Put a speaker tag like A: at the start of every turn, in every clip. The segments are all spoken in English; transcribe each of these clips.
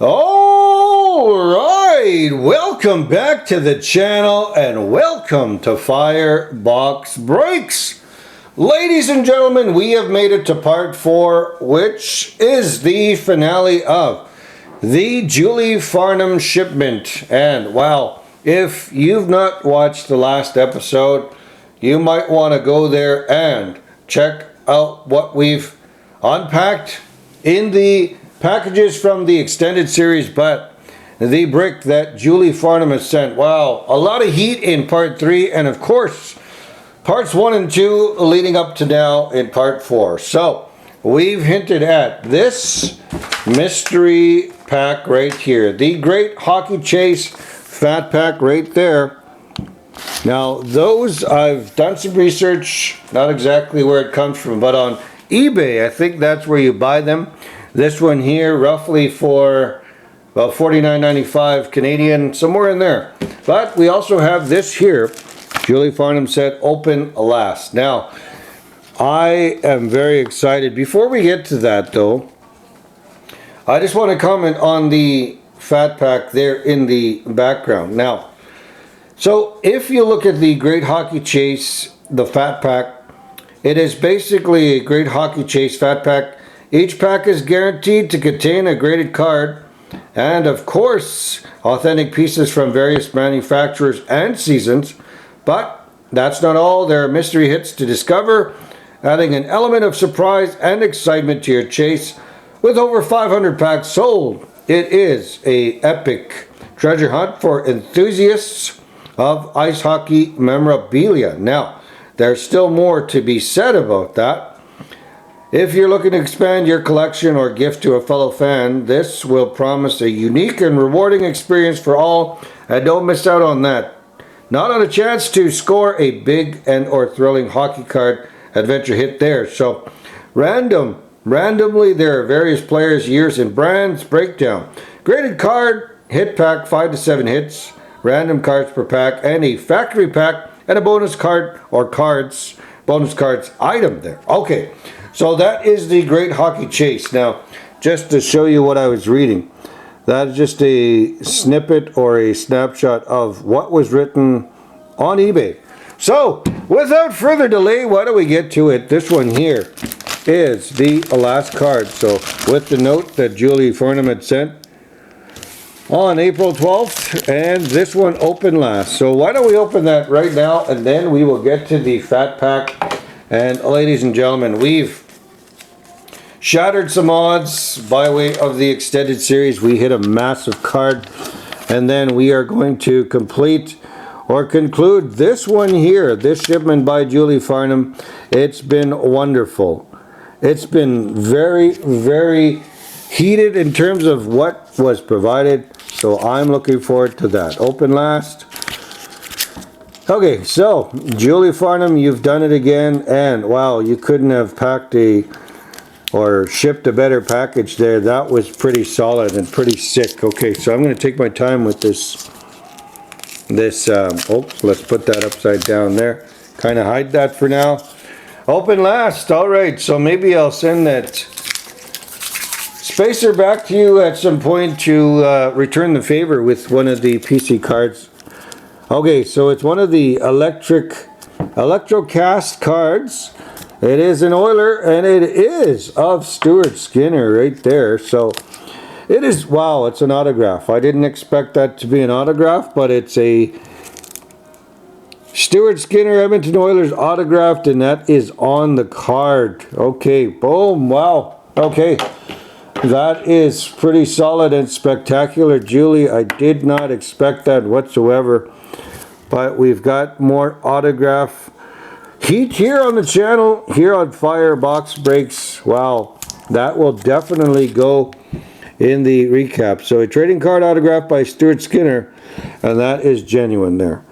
A: Alright, welcome back to the channel and welcome to Firebox Breaks. Ladies and gentlemen, we have made it to part 4, which is the finale of the Julie Farnum shipment. And wow, if you've not watched the last episode, you might want to go there and check out what we've unpacked in the packages from the extended series, but the brick that Julie Farnum has sent. Wow, a lot of heat in part 3, and of course parts 1 and 2 leading up to now in part 4. So we've hinted at this mystery pack right here, the Great Hockey Chase fat pack right there. Now those, I've done some research, not exactly where it comes from, but on eBay I think that's where you buy them. This one here, roughly for about $49.95 Canadian, somewhere in there. But we also have this here. Julie Farnum said, open last. Now, I am very excited. Before we get to that, though, I just want to comment on the fat pack there in the background. Now, so if you look at the Great Hockey Chase, the fat pack, it is basically a Great Hockey Chase fat pack. Each pack is guaranteed to contain a graded card and, of course, authentic pieces from various manufacturers and seasons. But that's not all. There are mystery hits to discover, adding an element of surprise and excitement to your chase. With over 500 packs sold, it is an epic treasure hunt for enthusiasts of ice hockey memorabilia. Now, there's still more to be said about that. If you're looking to expand your collection or gift to a fellow fan, this will promise a unique and rewarding experience for all, and don't miss out on that. Not on a chance to score a big and or thrilling hockey card adventure hit there. So randomly there are various players, years, and brands breakdown. Graded card, hit pack, 5 to 7 hits, random cards per pack, and a factory pack, and a bonus card or bonus cards item there. Okay. So that is the Great Hockey Chase. Now, just to show you what I was reading, that is just a snippet or a snapshot of what was written on eBay. So, without further delay, why don't we get to it? This one here is the last card. So, with the note that Julie Farnum had sent on April 12th, and this one opened last. So, why don't we open that right now, and then we will get to the fat pack. And ladies and gentlemen, we've shattered some odds by way of the extended series. We hit a massive card, and then we are going to complete or conclude this one here, this shipment by Julie Farnum. It's been wonderful. It's been very, very heated in terms of what was provided, so I'm looking forward to that. Open last. Okay, so Julie Farnum, you've done it again, and wow, you couldn't have packed or shipped a better package there. That was pretty solid and pretty sick. Okay, so I'm going to take my time with this. Let's put that upside down there. Kind of hide that for now. Open last. All right, so maybe I'll send that spacer back to you at some point to return the favor with one of the PC cards. Okay, so it's one of the Electrocast cards. It is an Oiler, and it is of Stuart Skinner right there. So it is, wow, it's an autograph. I didn't expect that to be an autograph, but it's a Stuart Skinner Edmonton Oilers autographed, and that is on the card. Okay, boom, wow. Okay, that is pretty solid and spectacular, Julie. I did not expect that whatsoever. But we've got more autograph heat here on the channel, here on Firebox Breaks. Wow, that will definitely go in the recap. So a trading card autograph by Stuart Skinner, and that is genuine there.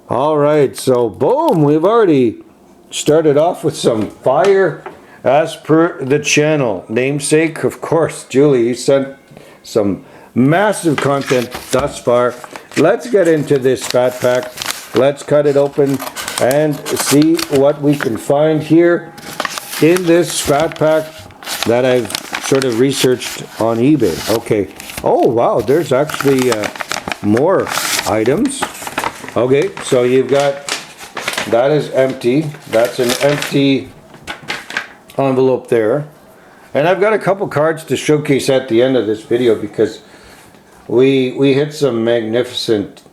A: All right, so boom, we've already started off with some fire as per the channel. Namesake, of course, Julie, you sent some massive content thus far. Let's get into this fat pack. Let's cut it open and see what we can find here in this fat pack that I've sort of researched on eBay. Okay. Oh, wow. There's actually more items. Okay. So you've got, that is empty. That's an empty envelope there. And I've got a couple cards to showcase at the end of this video because we hit some magnificent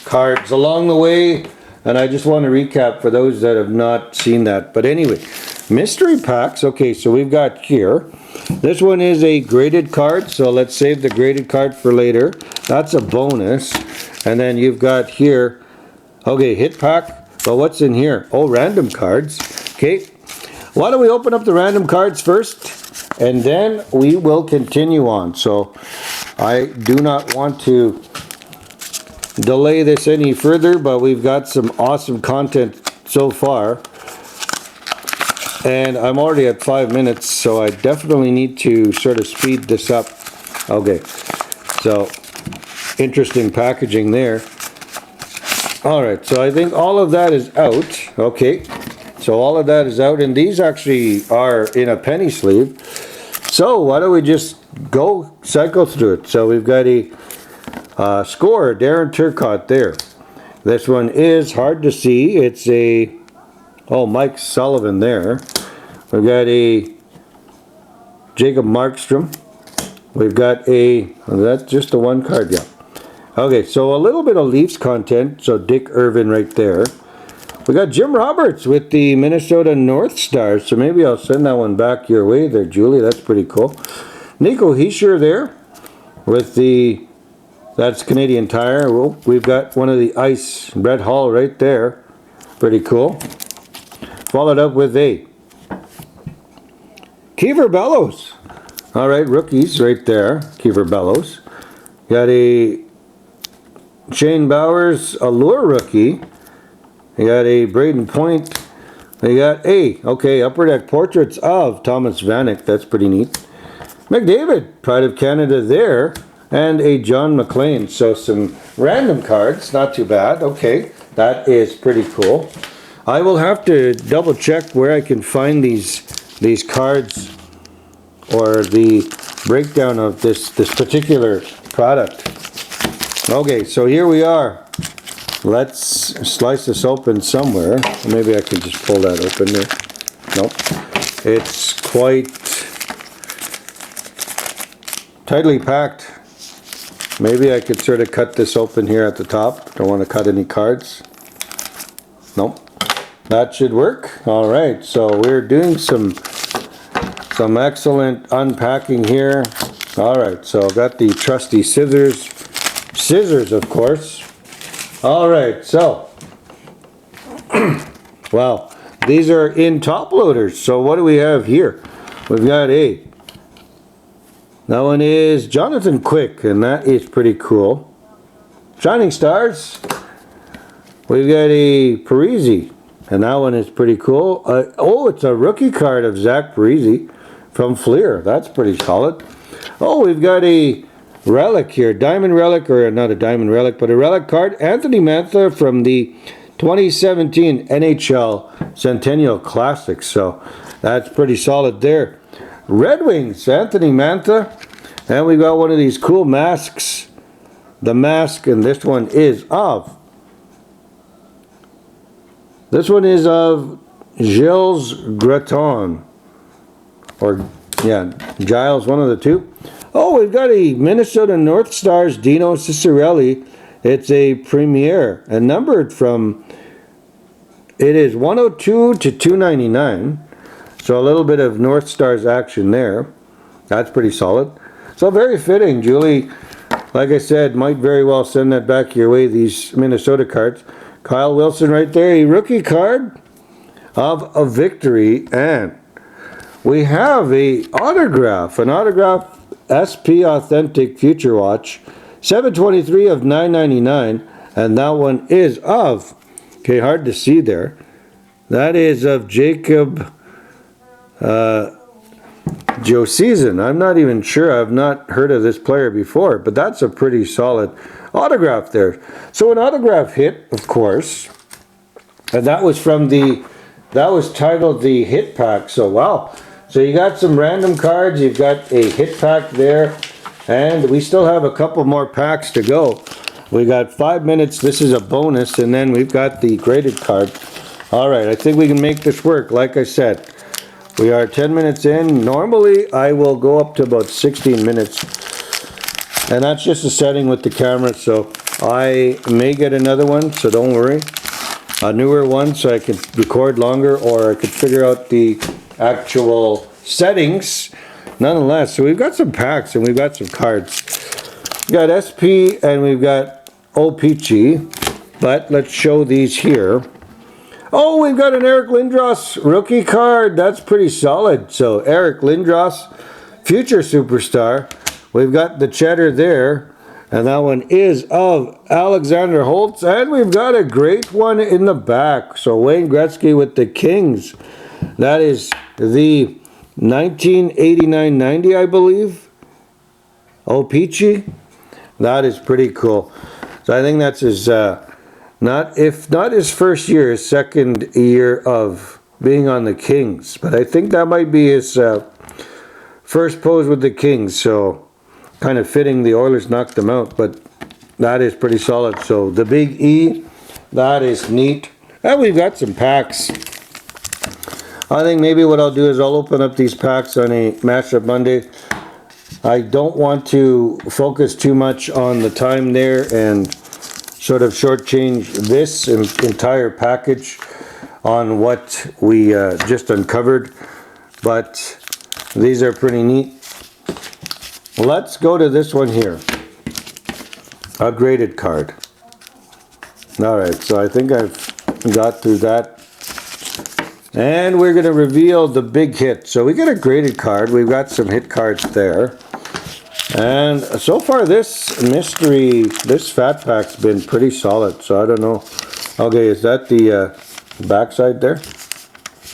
A: cards along the way. And I just want to recap for those that have not seen that. But anyway, mystery packs. Okay, so we've got here. This one is a graded card. So let's save the graded card for later. That's a bonus. And then you've got here, okay, hit pack. But what's in here? Oh, random cards. Okay. Why don't we open up the random cards first? And then we will continue on. So I do not want to delay this any further, but we've got some awesome content so far. And I'm already at 5 minutes, so I definitely need to sort of speed this up. Okay. So interesting packaging there. Alright, so I think all of that is out. Okay, so all of that is out, and these actually are in a penny sleeve. So why don't we just go cycle through it. So we've got a score, Darren Turcotte there. This one is hard to see. It's a, oh, Mike Sullivan there. We've got a Jacob Markstrom. We've got a, oh, that's just the one card, yeah. Okay, so a little bit of Leafs content. So Dick Irvin right there. We got Jim Roberts with the Minnesota North Stars. So maybe I'll send that one back your way there, Julie. That's pretty cool. Nico Hischier there with the, that's Canadian Tire. Well, we've got one of the Ice, Brett Hall right there. Pretty cool. Followed up with a Kiefer Bellows. All right, rookies right there. Kiefer Bellows. Got a Shane Bowers Allure rookie. You got a Braden Point. They got a, okay, Upper Deck Portraits of Thomas Vanek. That's pretty neat. McDavid, Pride of Canada there. And a John McLean. So some random cards. Not too bad. Okay, that is pretty cool. I will have to double check where I can find these cards or the breakdown of this particular product. Okay, so here we are. Let's slice this open somewhere. Maybe I can just pull that open there. Nope. It's quite tightly packed. Maybe I could sort of cut this open here at the top. Don't want to cut any cards. Nope. That should work. All right, so we're doing some excellent unpacking here. All right, so I've got the trusty scissors. Scissors, of course. All right, so wow, these are in top loaders. So what do we have here? We've got a, that one is Jonathan Quick, and that is pretty cool. Shining Stars. We've got a Parisi, and that one is pretty cool. Oh, it's a rookie card of Zach Parisi from Fleer. That's pretty solid. Oh, we've got a relic here, diamond relic, or not a diamond relic, but a relic card. Anthony Mantha from the 2017 NHL Centennial Classic. So that's pretty solid there. Red Wings, Anthony Mantha. And we've got one of these cool masks. The mask, and this one is of Gilles Gratton. Or, yeah, Giles, one of the two. Oh, we've got a Minnesota North Stars Dino Ciccarelli. It's a premiere and numbered from, it is 102 to 299. So a little bit of North Stars action there. That's pretty solid. So very fitting. Julie, like I said, might very well send that back your way, these Minnesota cards. Kyle Wilson right there, a rookie card of a victory. And we have an autograph SP Authentic Future Watch, 723 of 999, and that one is of, okay, hard to see there, that is of Jacob Joseason. I'm not even sure, I've not heard of this player before, but that's a pretty solid autograph there. So an autograph hit, of course, and that was from the, that was titled the Hit Pack. So wow, So you got some random cards, you've got a hit pack there, and we still have a couple more packs to go. We got 5 minutes, this is a bonus, and then we've got the graded card. Alright, I think we can make this work. Like I said, we are 10 minutes in. Normally I will go up to about 16 minutes. And that's just a setting with the camera, so I may get another one, so don't worry. A newer one so I can record longer, or I could figure out the actual settings. Nonetheless, so we've got some packs and we've got some cards. We got SP and we've got OPG, but let's show these here. Oh, we've got an Eric Lindros rookie card. That's pretty solid. So Eric Lindros, future superstar. We've got the cheddar there, and that one is of Alexander Holtz, and we've got a great one in the back. So Wayne Gretzky with the Kings. That is the 1989-90, I believe. OPG. That is pretty cool. So I think that's his, if not his first year, his second year of being on the Kings. But I think that might be his first pose with the Kings. So kind of fitting, the Oilers knocked them out, but that is pretty solid. So the big E, that is neat. And we've got some packs. I think maybe what I'll do is I'll open up these packs on a Mashup Monday. I don't want to focus too much on the time there and sort of shortchange this entire package on what we just uncovered, but these are pretty neat. Let's go to this one here, a graded card. Alright, so I think I've got through that. And we're going to reveal the big hit. So we get a graded card. We've got some hit cards there. And so far this mystery, this fat pack's been pretty solid. So I don't know. Okay, is that the backside there?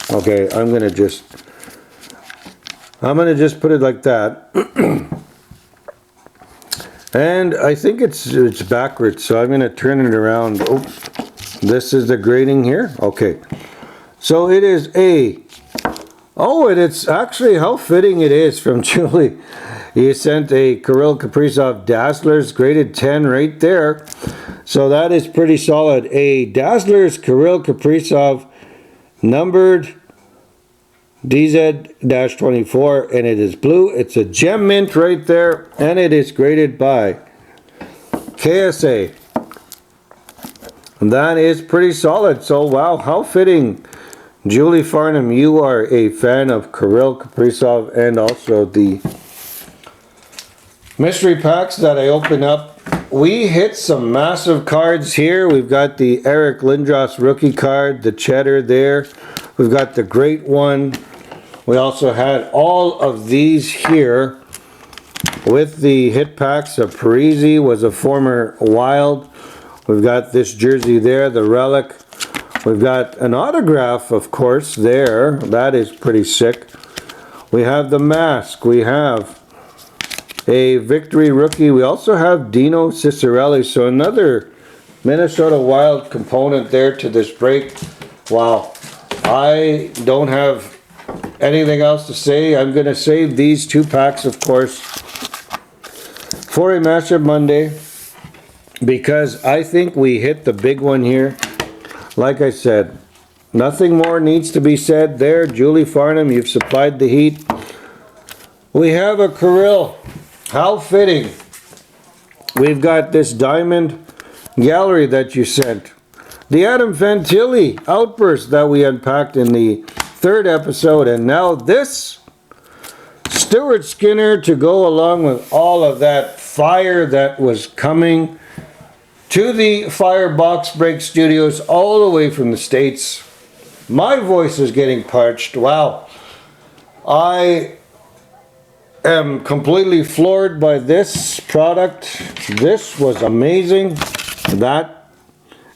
A: Okay, I'm going to just put it like that. And I think it's backwards. So I'm going to turn it around. Oh, this is the grading here. Okay. So it is and it's actually, how fitting it is from Julie. He sent a Kirill Kaprizov Dazzlers graded 10 right there. So that is pretty solid. A Dazzlers Kirill Kaprizov numbered DZ-24, and it is blue. It's a gem mint right there, and it is graded by KSA. And that is pretty solid. So wow, how fitting. Julie Farnum, you are a fan of Kirill Kaprizov and also the mystery packs that I opened up. We hit some massive cards here. We've got the Eric Lindros rookie card, the cheddar there. We've got the great one. We also had all of these here with the hit packs. A Parisi was a former Wild. We've got this jersey there, the relic. We've got an autograph, of course, there. That is pretty sick. We have the mask. We have a Victory rookie. We also have Dino Ciccarelli. So another Minnesota Wild component there to this break. Wow. I don't have anything else to say. I'm going to save these two packs, of course, for a Mashup Monday, because I think we hit the big one here. Like I said, nothing more needs to be said there. Julie Farnum, you've supplied the heat. We have a Kirill. How fitting. We've got this diamond gallery that you sent. The Adam Fantilli outburst that we unpacked in the third episode. And now this Stuart Skinner to go along with all of that fire that was coming to the FYER Box Break Studios all the way from the States. My voice is getting parched. Wow. I am completely floored by this product. This was amazing. That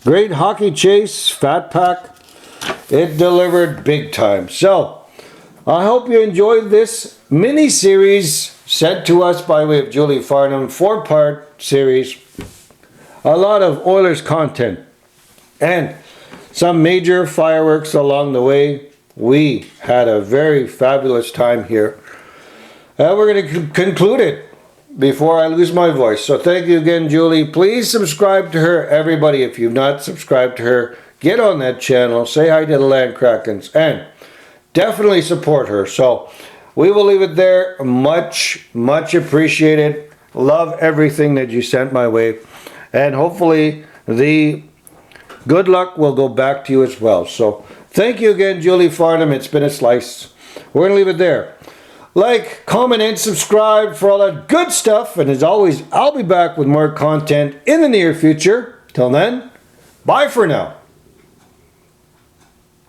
A: great hockey chase fat pack, it delivered big time. So I hope you enjoyed this mini series sent to us by way of Julie Farnum, 4-part series. A lot of Oilers content and some major fireworks along the way. we had a very fabulous time here. And we're going to conclude it before I lose my voice. So thank you again, Julie. Please subscribe to her. Everybody, if you've not subscribed to her, get on that channel. Say hi to the Land Krakens. And definitely support her. So we will leave it there. Much, much appreciated. Love everything that you sent my way. And hopefully the good luck will go back to you as well. So thank you again, Julie Farnum. It's been a slice. We're going to leave it there. Like, comment, and subscribe for all that good stuff. And as always, I'll be back with more content in the near future. Till then, bye for now.